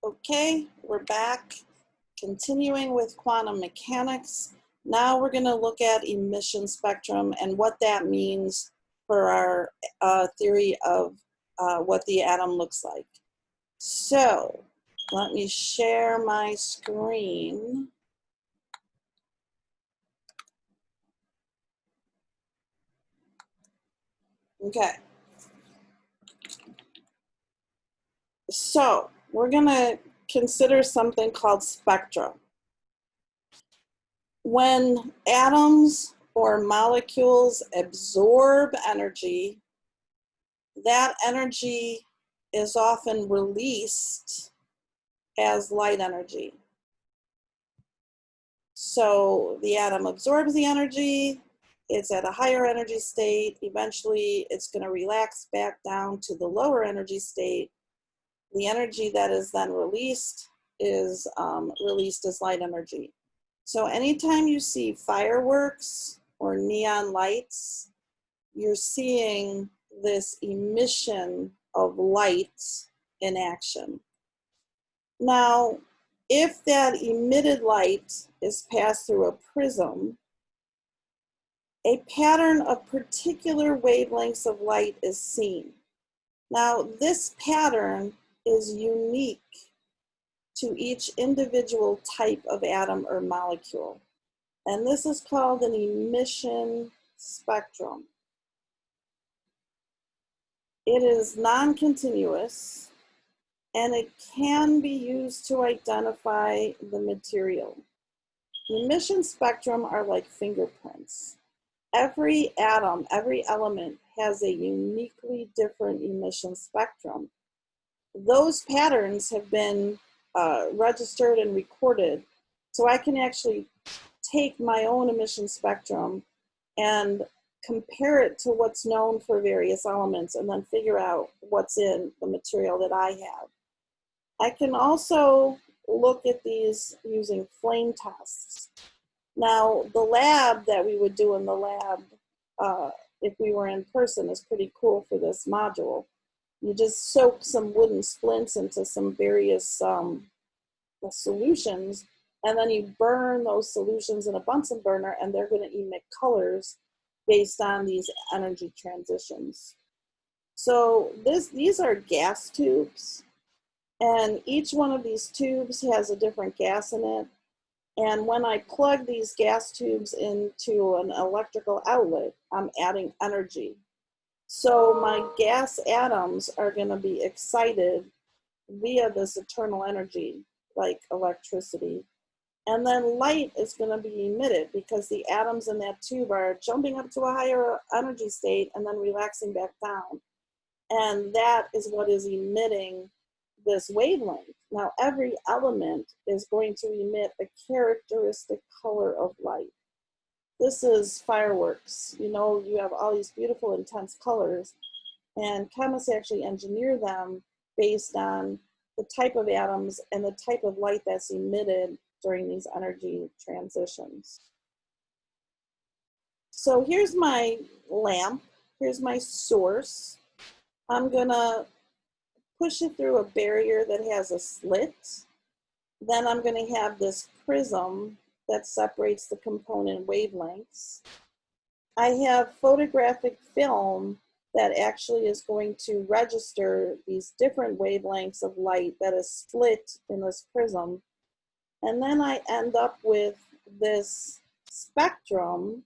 Okay, we're back, continuing with quantum mechanics. Now we're going to look at emission spectrum and what that means for our theory of what the atom looks like. So let me share my screen. Okay. So we're going to consider something called spectra. When atoms or molecules absorb energy, that energy is often released as light energy. So the atom absorbs the energy, it's at a higher energy state, eventually it's going to relax back down to the lower energy state. The energy that is then released is released as light energy. So anytime you see fireworks or neon lights, you're seeing this emission of light in action. Now, if that emitted light is passed through a prism, a pattern of particular wavelengths of light is seen. Now, this pattern is unique to each individual type of atom or molecule, and this is called an emission spectrum. It is non-continuous, and it can be used to identify the material. Emission spectrum are like fingerprints. Every atom, every element has a uniquely different emission spectrum. Those patterns have been registered and recorded, so I can actually take my own emission spectrum and compare it to what's known for various elements and then figure out what's in the material that I have. I can also look at these using flame tests. Now, the lab that we would do in the lab, if we were in person, is pretty cool for this module. You just soak some wooden splints into some various solutions, and then you burn those solutions in a Bunsen burner, and they're going to emit colors based on these energy transitions. So these are gas tubes, and each one of these tubes has a different gas in it. And when I plug these gas tubes into an electrical outlet, I'm adding energy. So my gas atoms are going to be excited via this eternal energy, like electricity. And then light is going to be emitted because the atoms in that tube are jumping up to a higher energy state and then relaxing back down. And that is what is emitting this wavelength. Now, every element is going to emit a characteristic color of light. This is fireworks. You know, you have all these beautiful, intense colors, and chemists actually engineer them based on the type of atoms and the type of light that's emitted during these energy transitions. So here's my lamp. Here's my source. I'm gonna push it through a barrier that has a slit. Then I'm going to have this prism that separates the component wavelengths. I have photographic film that actually is going to register these different wavelengths of light that is split in this prism. And then I end up with this spectrum.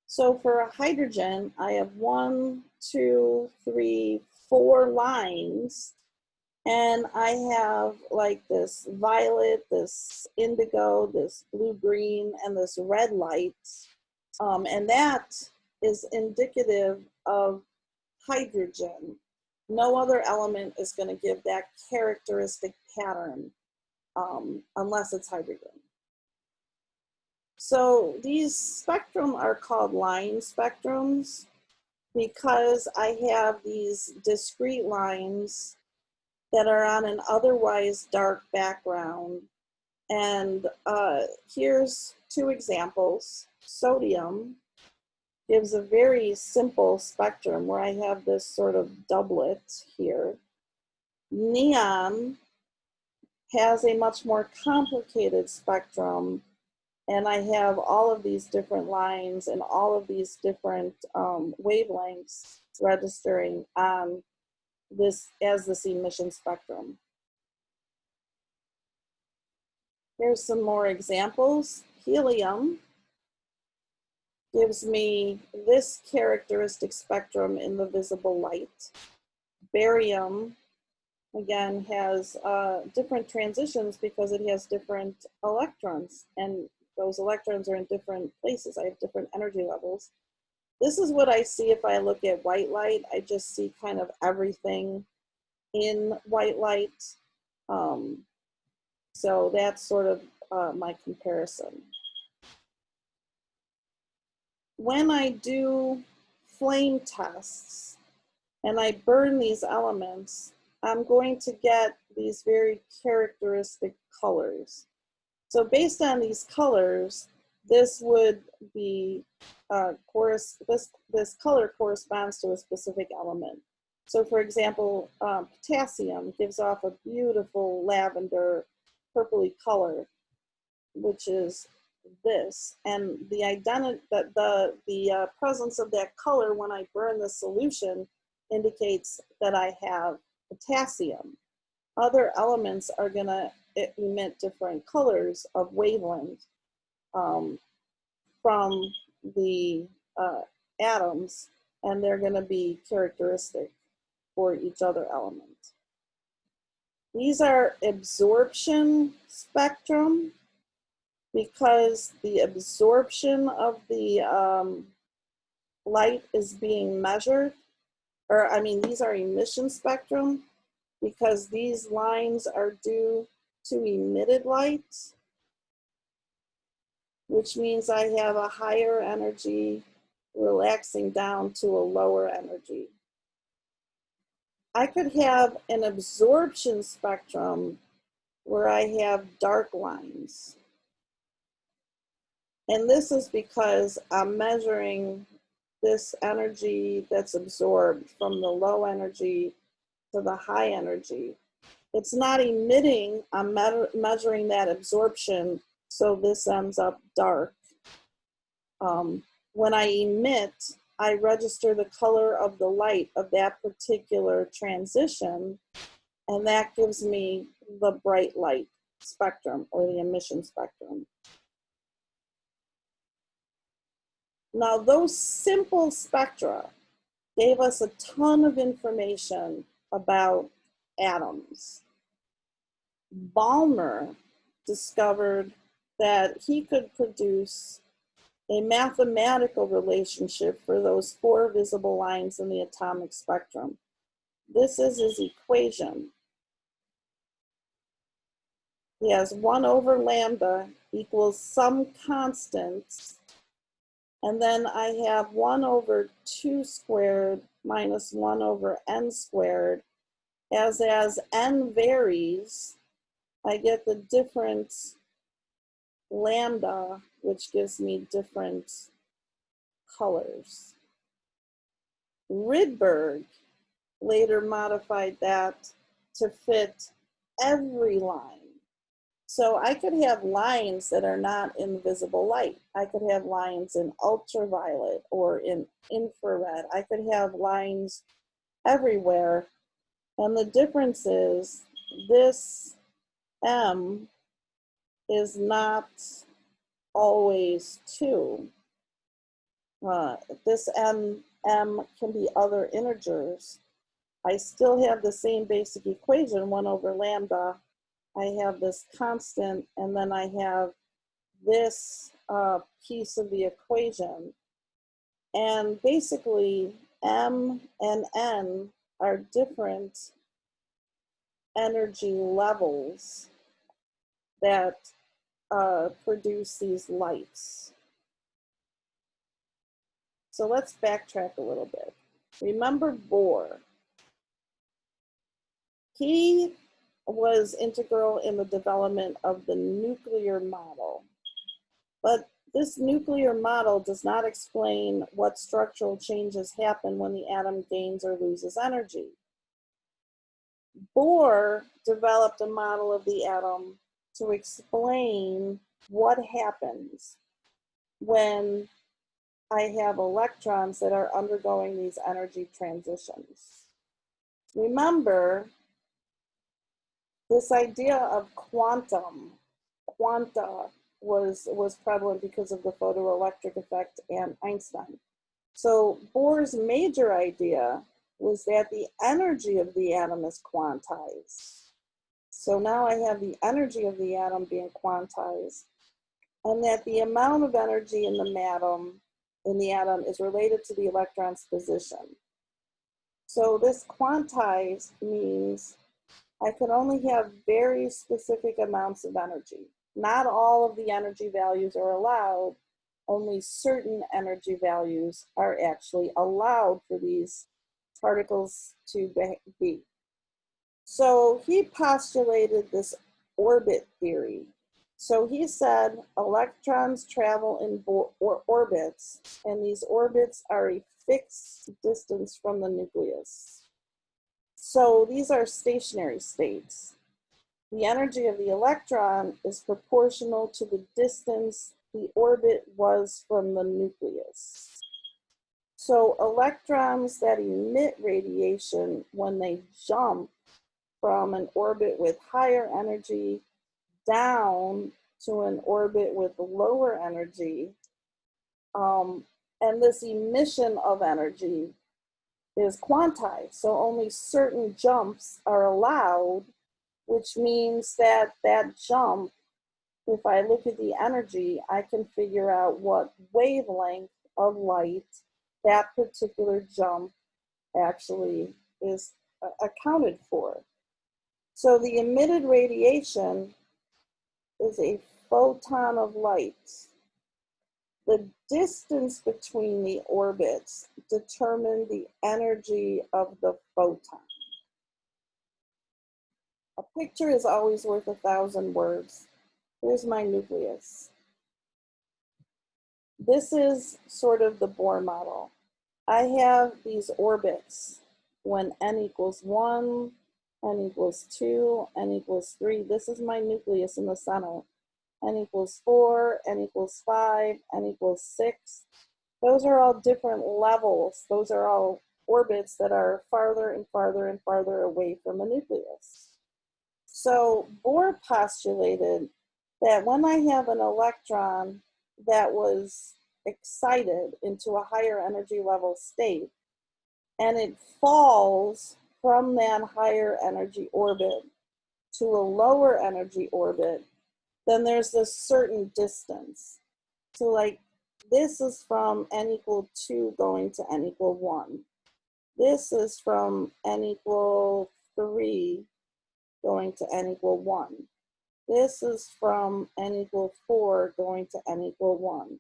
So for a hydrogen, I have 1, 2, 3, 4 lines. And I have like this violet, this indigo, this blue-green, and this red light. And that is indicative of hydrogen. No other element is going to give that characteristic pattern unless it's hydrogen. So these spectrum are called line spectrums because I have these discrete lines that are on an otherwise dark background. And here's 2 examples. Sodium gives a very simple spectrum where I have this sort of doublet here. Neon has a much more complicated spectrum, and I have all of these different lines and all of these different wavelengths registering on this as this emission spectrum. Here's some more examples. Helium gives me this characteristic spectrum in the visible light. Barium, again, has different transitions because it has different electrons, and those electrons are in different places. I have different energy levels. This is what I see if I look at white light. I just see kind of everything in white light. So that's sort of my comparison. When I do flame tests and I burn these elements, I'm going to get these very characteristic colors. So based on these colors, this would be, this color corresponds to a specific element. So for example, potassium gives off a beautiful lavender purpley color, which is this. And the presence of that color when I burn the solution indicates that I have potassium. Other elements are going to emit different colors of wavelength from the atoms, and they're going to be characteristic for each other element. These are absorption spectrum because the absorption of the light is being measured, or I mean, these are emission spectrum because these lines are due to emitted light, which means I have a higher energy relaxing down to a lower energy. I could have an absorption spectrum where I have dark lines. And this is because I'm measuring this energy that's absorbed from the low energy to the high energy. It's not emitting, I'm measuring that absorption, so this ends up dark. When I emit, I register the color of the light of that particular transition, and that gives me the bright light spectrum or the emission spectrum. Now, those simple spectra gave us a ton of information about atoms. Balmer discovered that he could produce a mathematical relationship for those 4 visible lines in the atomic spectrum. This is his equation. He has 1 over lambda equals some constants, and then I have 1 over 2 squared minus 1 over n squared. As n varies, I get the different lambda, which gives me different colors. Rydberg later modified that to fit every line. So I could have lines that are not in visible light. I could have lines in ultraviolet or in infrared. I could have lines everywhere. And the difference is this M is not always 2. This M can be other integers. I still have the same basic equation, 1 over lambda. I have this constant, and then I have this piece of the equation. And basically, M and N are different energy levels that produce these lights. So let's backtrack a little bit. Remember Bohr. He was integral in the development of the nuclear model. But this nuclear model does not explain what structural changes happen when the atom gains or loses energy. Bohr developed a model of the atom to explain what happens when I have electrons that are undergoing these energy transitions. Remember, this idea of quanta was prevalent because of the photoelectric effect and Einstein. So Bohr's major idea was that the energy of the atom is quantized. So now I have the energy of the atom being quantized, and that the amount of energy in the atom is related to the electron's position. So this quantized means I can only have very specific amounts of energy. Not all of the energy values are allowed. Only certain energy values are actually allowed for these particles to be. So he postulated this orbit theory. So he said electrons travel in orbits, and these orbits are a fixed distance from the nucleus. So these are stationary states. The energy of the electron is proportional to the distance the orbit was from the nucleus. So electrons that emit radiation when they jump from an orbit with higher energy down to an orbit with lower energy, and this emission of energy is quantized. So only certain jumps are allowed, which means that that jump, if I look at the energy, I can figure out what wavelength of light that particular jump actually is accounted for. So the emitted radiation is a photon of light. The distance between the orbits determine the energy of the photon. A picture is always worth 1,000 words. Here's my nucleus. This is sort of the Bohr model. I have these orbits when n equals 1, n equals 2, n equals 3. This is my nucleus in the center. N equals 4, n equals 5, n equals 6. Those are all different levels. Those are all orbits that are farther and farther and farther away from the nucleus. So Bohr postulated that when I have an electron that was excited into a higher energy level state, and it falls from that higher energy orbit to a lower energy orbit, then there's this certain distance. So like this is from n equal 2 going to n equal 1. This is from n equal 3 going to n equal 1. This is from n equal 4 going to n equal 1.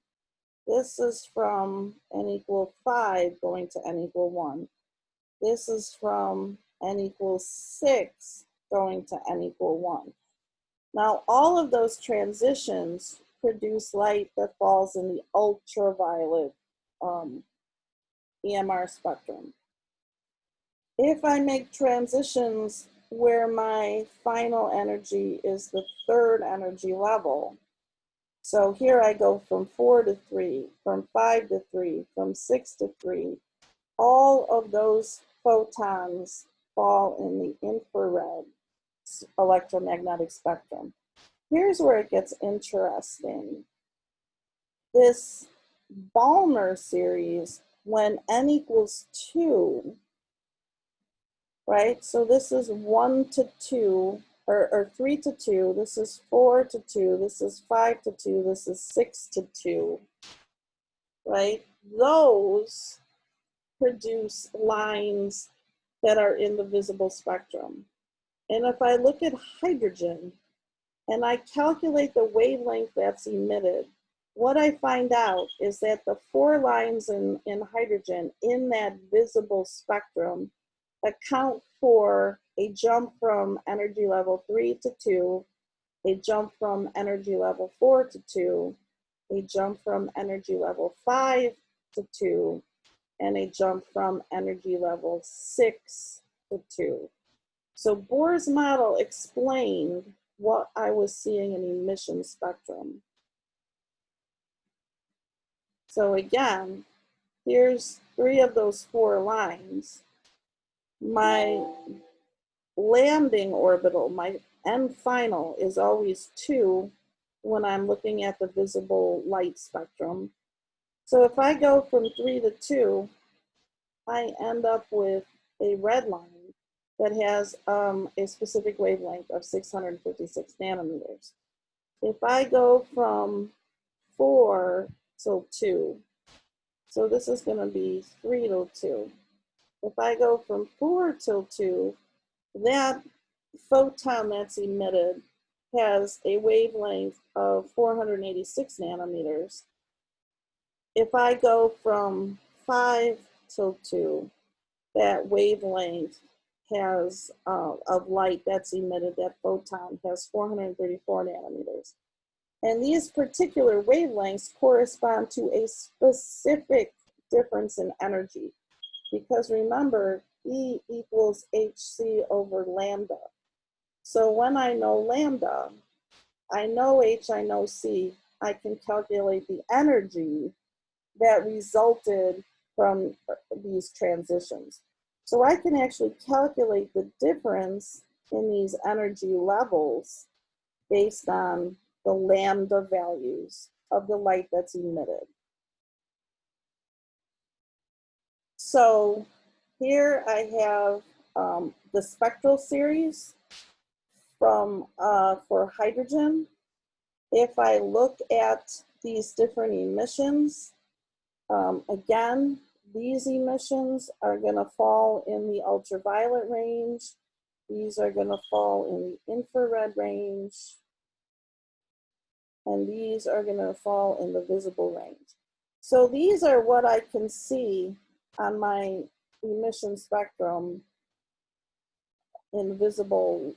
This is from n equal 5 going to n equal 1. This is from n equals 6 going to n equal 1. Now, all of those transitions produce light that falls in the ultraviolet EMR spectrum. If I make transitions where my final energy is the third energy level, so here I go from 4 to 3, from 5 to 3, from 6 to 3, all of those photons fall in the infrared electromagnetic spectrum. Here's where it gets interesting. This Balmer series, when n equals 2, right? So this is 1 to 2, or 3 to 2, this is 4 to 2, this is 5 to 2, this is 6 to 2, right? Those produce lines that are in the visible spectrum. And if I look at hydrogen and I calculate the wavelength that's emitted, what I find out is that the 4 lines in hydrogen in that visible spectrum account for a jump from energy level 3 to 2, a jump from energy level 4 to 2, a jump from energy level 5 to 2, and a jump from energy level 6 to 2. So Bohr's model explained what I was seeing in emission spectrum. So again, here's 3 of those 4 lines. My landing orbital, my end final, is always 2 when I'm looking at the visible light spectrum. So if I go from 3 to 2, I end up with a red line that has a specific wavelength of 656 nanometers. If I go from 4 till 2, so this is going to be 3 till 2. If I go from 4 till 2, that photon that's emitted has a wavelength of 486 nanometers. If I go from 5 till 2, that wavelength has of light that's emitted, that photon has 434 nanometers. And these particular wavelengths correspond to a specific difference in energy. Because remember, E equals hc over lambda. So when I know lambda, I know h, I know c, I can calculate the energy that resulted from these transitions. So I can actually calculate the difference in these energy levels based on the lambda values of the light that's emitted. So here I have the spectral series from for hydrogen. If I look at these different emissions, again, these emissions are going to fall in the ultraviolet range. These are going to fall in the infrared range. And these are going to fall in the visible range. So these are what I can see on my emission spectrum in visible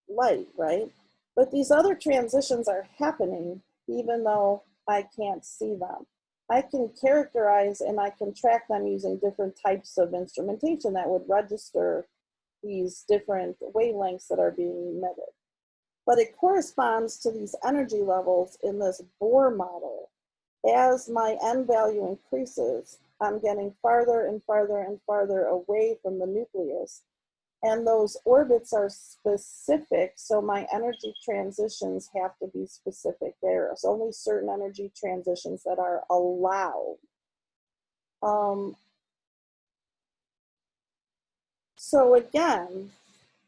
light, right? But these other transitions are happening even though I can't see them. I can characterize and I can track them using different types of instrumentation that would register these different wavelengths that are being emitted. But it corresponds to these energy levels in this Bohr model. As my n value increases, I'm getting farther and farther and farther away from the nucleus. And those orbits are specific, so my energy transitions have to be specific. There's only certain energy transitions that are allowed. So again,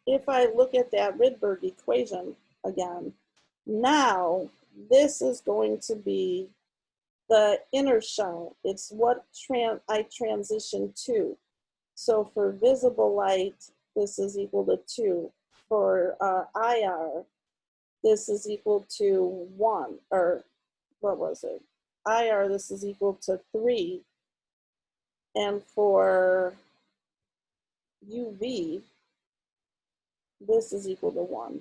if I look at that Rydberg equation again, now this is going to be the inner shell. It's what I transition to. So for visible light, this is equal to 2. For IR, this is equal to 1, or what was it? IR, this is equal to 3. And for UV, this is equal to 1,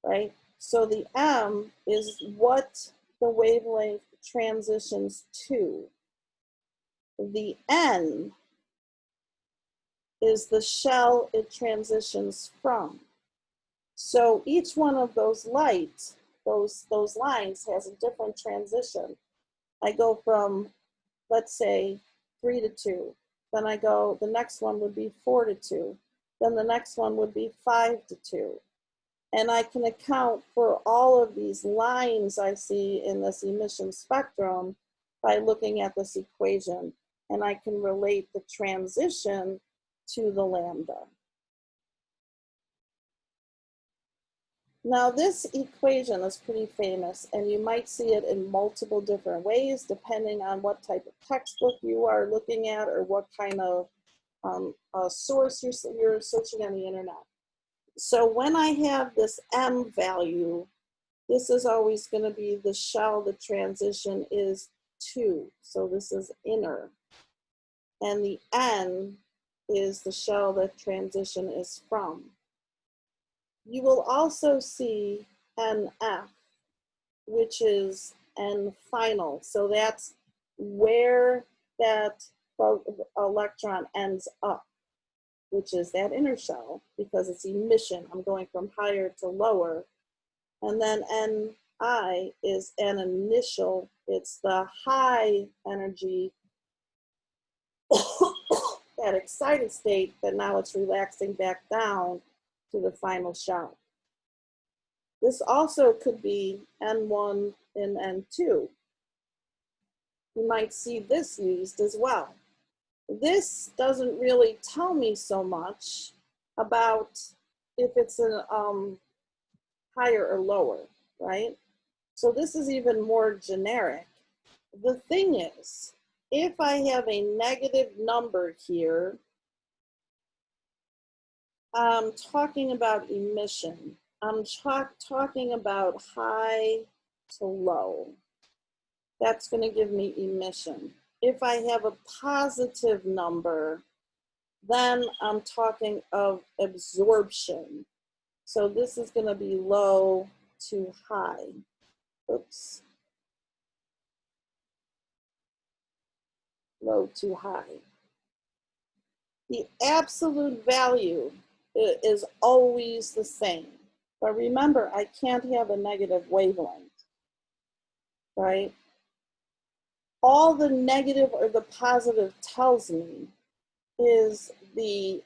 right? So the M is what the wavelength transitions to. The N is the shell it transitions from. So each one of those lights, those lines has a different transition. I go from, let's say, 3 to 2. Then I go, the next one would be 4 to 2. Then the next one would be 5 to 2. And I can account for all of these lines I see in this emission spectrum by looking at this equation. And I can relate the transition to the lambda. Now this equation is pretty famous, and you might see it in multiple different ways depending on what type of textbook you are looking at or what kind of source you're searching on the internet. So when I have this M value, this is always going to be the shell the transition is to. So this is inner. And the N is the shell that transition is from. You will also see NF, which is N final. So that's where that electron ends up. which is that inner shell, because it's emission. I'm going from higher to lower. And then Ni is an initial. It's the high energy, that excited state, that now it's relaxing back down to the final shell. This also could be N1 and N2. You might see this used as well. This doesn't really tell me so much about if it's a higher or lower, right? So this is even more generic. The thing is, if I have a negative number here, I'm talking about emission. I'm talking about high to low. That's going to give me emission. If I have a positive number, then I'm talking of absorption. So this is going to be low to high. Oops. Low to high. The absolute value is always the same. But remember, I can't have a negative wavelength, right? All the negative or the positive tells me is the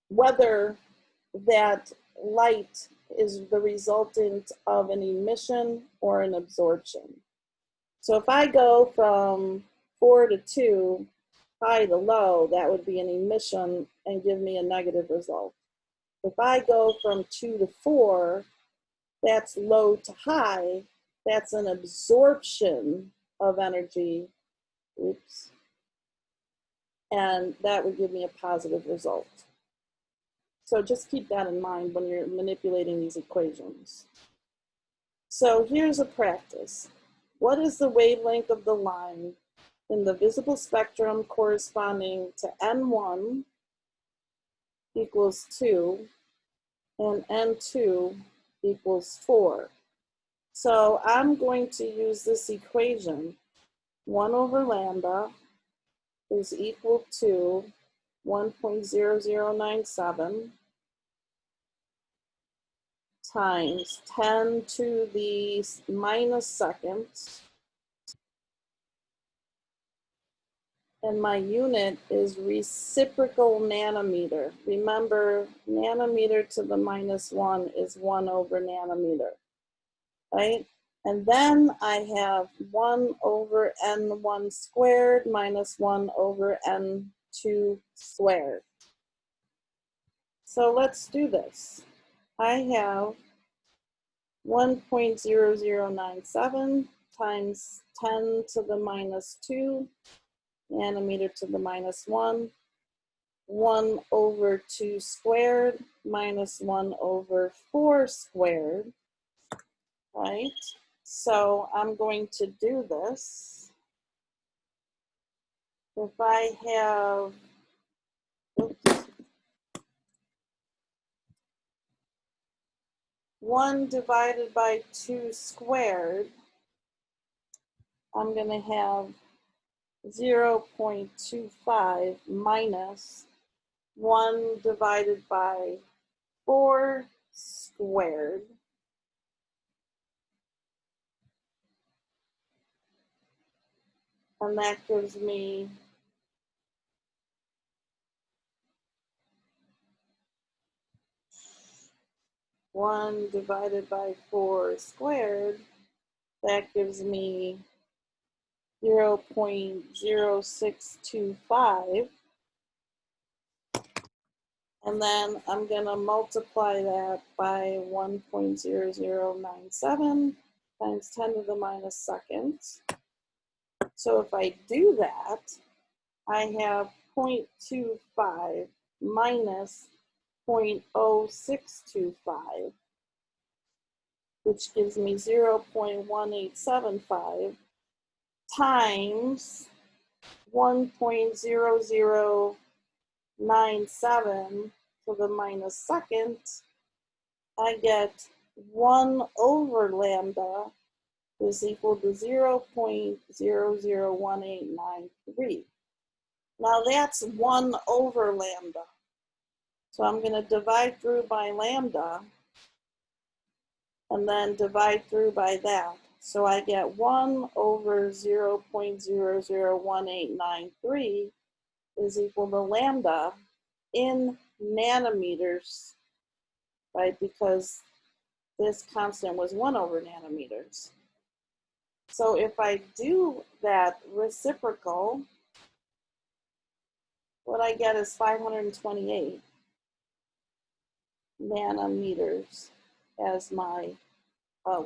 whether that light is the resultant of an emission or an absorption. So if I go from 4 to 2, high to low, that would be an emission and give me a negative result. If I go from 2 to 4, that's low to high, that's an absorption of energy, oops, and that would give me a positive result. So just keep that in mind when you're manipulating these equations. So here's a practice. What is the wavelength of the line in the visible spectrum corresponding to N1 equals 2 and N2 equals 4? So I'm going to use this equation. 1 over lambda is equal to 1.0097 times 10 to the minus second. And my unit is reciprocal nanometer. Remember, nanometer to the minus 1 is 1 over nanometer, right? And then I have 1 over N1 squared minus 1 over N2 squared. So let's do this. I have 1.0097 times 10 to the minus 2 nanometer to the minus 1, 1 over 2 squared minus 1 over 4 squared, right? So I'm going to do this. If I have, oops, 1 divided by 2 squared, I'm going to have 0.25 minus 1 divided by 4 squared. And that gives me 1 divided by 4 squared. That gives me 0.0625. And then I'm going to multiply that by 1.0097 times 10 to the minus second. So if I do that, I have 0.25 minus 0.0625, which gives me 0.1875 times 1.0097 to the minus second. I get 1 over lambda is equal to 0.001893. Now that's 1 over lambda. So I'm going to divide through by lambda and then divide through by that. So I get 1 over 0.001893 is equal to lambda in nanometers, right? Because this constant was 1 over nanometers. So if I do that reciprocal, what I get is 528 nanometers as my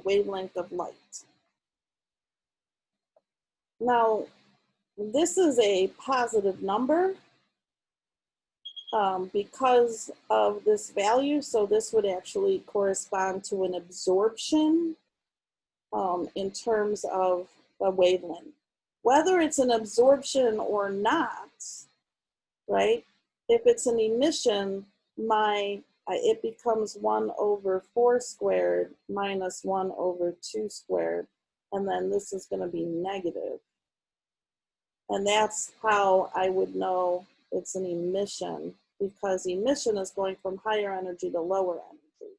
wavelength of light. Now, this is a positive number because of this value, so this would actually correspond to an absorption in terms of the wavelength. Whether it's an absorption or not, right? If it's an emission, it becomes 1 over 4 squared minus 1 over 2 squared, and then this is going to be negative. And that's how I would know it's an emission, because emission is going from higher energy to lower energy.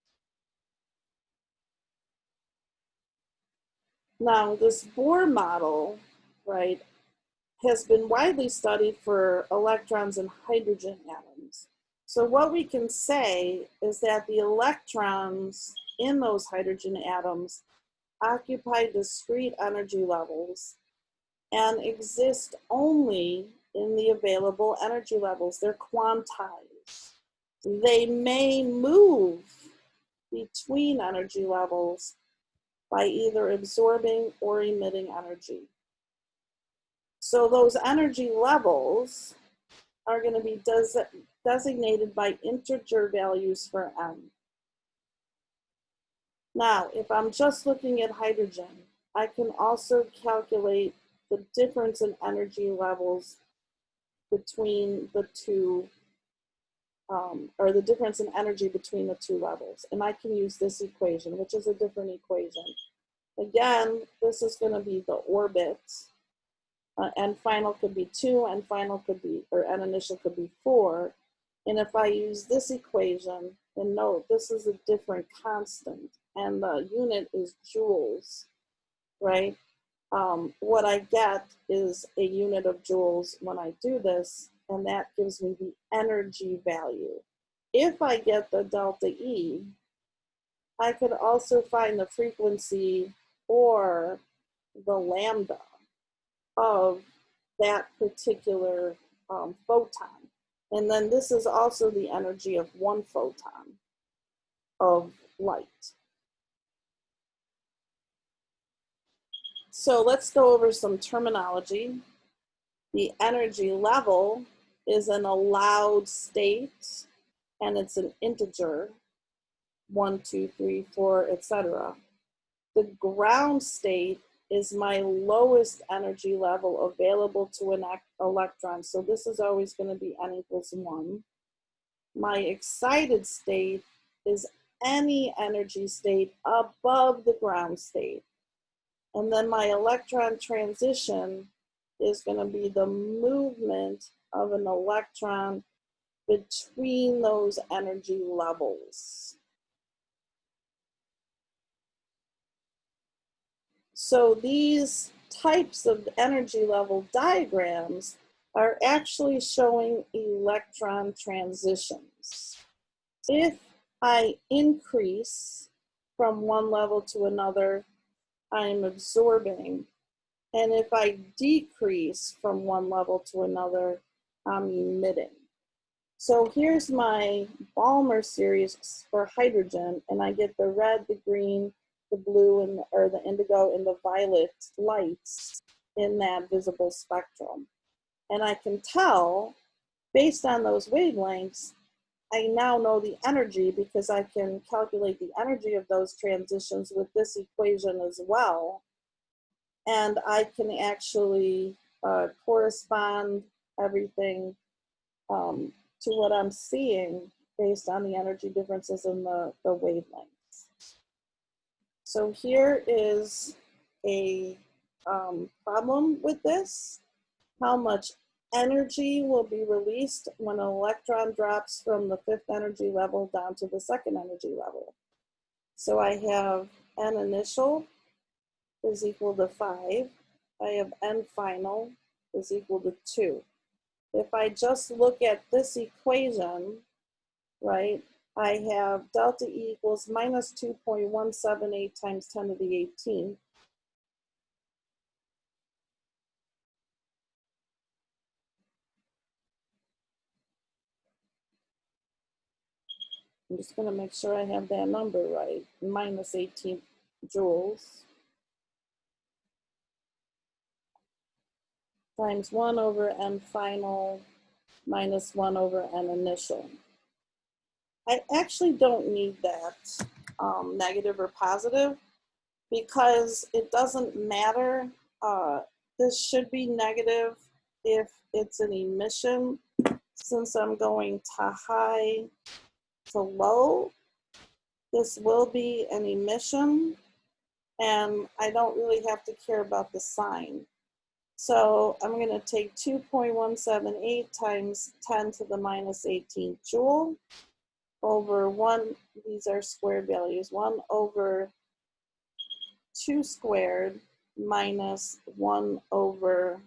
Now, this Bohr model, right, has been widely studied for electrons and hydrogen atoms. So what we can say is that the electrons in those hydrogen atoms occupy discrete energy levels and exist only in the available energy levels. They're quantized. They may move between energy levels by either absorbing or emitting energy. So those energy levels are going to be designated by integer values for m. Now, if I'm just looking at hydrogen, I can also calculate the difference in energy levels between the two, or the difference in energy between the two levels. And I can use this equation, which is a different equation. Again, this is going to be the orbit. N final could be 2, N final could be, or N initial could be 4. And if I use this equation, and note this is a different constant, and the unit is joules, right? What I get is a unit of joules when I do this, and that gives me the energy value. If I get the delta E, I could also find the frequency or the lambda of that particular photon. And then this is also the energy of 1 photon of light. So let's go over some terminology. The energy level is an allowed state, and it's an integer, 1, 2, 3, 4, etc. The ground state is my lowest energy level available to an electron. So this is always going to be n equals 1. My excited state is any energy state above the ground state. And then my electron transition is going to be the movement of an electron between those energy levels. So these types of energy level diagrams are actually showing electron transitions. If I increase from one level to another, I'm absorbing. And if I decrease from one level to another, I'm emitting. So here's my Balmer series for hydrogen, and I get the red, the green, the blue, and or the indigo, and the violet lights in that visible spectrum. And I can tell, based on those wavelengths, I now know the energy because I can calculate the energy of those transitions with this equation as well. And I can actually correspond everything to what I'm seeing based on the energy differences in the wavelengths. So here is a problem with this. How much energy will be released when an electron drops from the 5th energy level down to the 2nd energy level. So I have N initial is equal to 5. I have N final is equal to 2. If I just look at this equation, right, I have delta E equals minus 2.178 times 10 to the 18. I'm just going to make sure I have that number right. Minus 18 joules times 1 over N final minus 1 over N initial. I actually don't need that negative or positive because it doesn't matter. This should be negative if it's an emission. Since I'm going to high to low, this will be an emission, and I don't really have to care about the sign. So I'm going to take 2.178 times 10 to the minus 18 joule over 1, these are squared values, 1 over 2 squared minus 1 over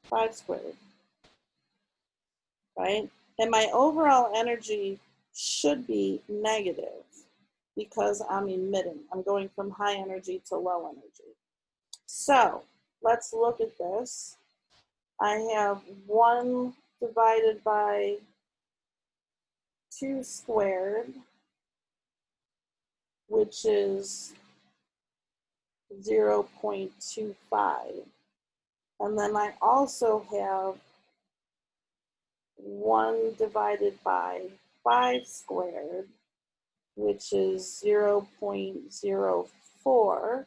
5 squared, right? And my overall energy should be negative because I'm emitting. I'm going from high energy to low energy. So let's look at this. I have 1 divided by 2 squared, which is 0.25. And then I also have 1 divided by 5 squared, which is 0.04.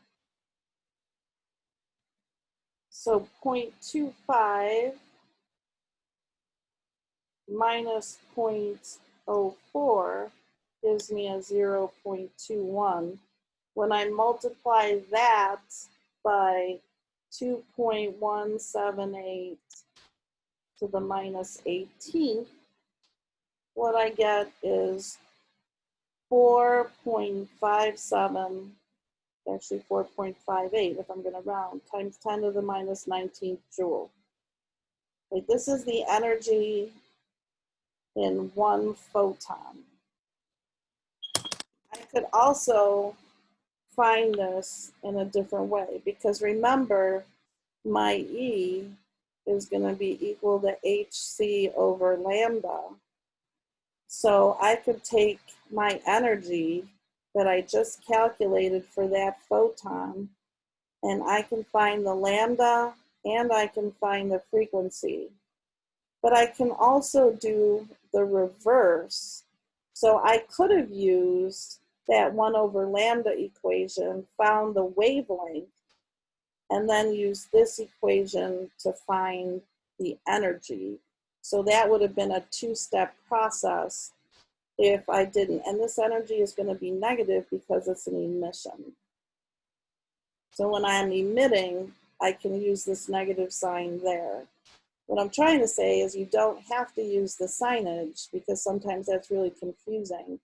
So 0.25 minus 0.04 gives me a 0.21. When I multiply that by 2.178 to the minus 18, what I get is 4.57, actually 4.58 if I'm going to round, times 10 to the minus 19th joule. Okay, this is the energy in 1 photon. I could also find this in a different way because remember, my E is going to be equal to HC over lambda. So I could take my energy that I just calculated for that photon, and I can find the lambda and I can find the frequency. But I can also do the reverse. So I could have used that 1 over lambda equation, found the wavelength, and then use this equation to find the energy. So that would have been a 2-step process if I didn't. And this energy is going to be negative because it's an emission. So when I'm emitting, I can use this negative sign there. What I'm trying to say is you don't have to use the signage because sometimes that's really confusing.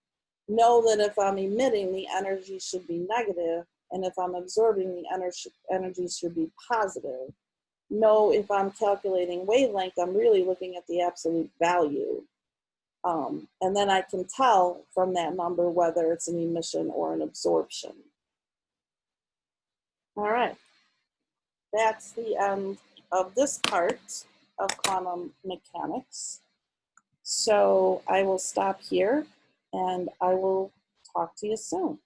Know that if I'm emitting, the energy should be negative, and if I'm absorbing, the energy should be positive. Know if I'm calculating wavelength, I'm really looking at the absolute value. And then I can tell from that number whether it's an emission or an absorption. All right, that's the end of this part of quantum mechanics. So I will stop here and I will talk to you soon.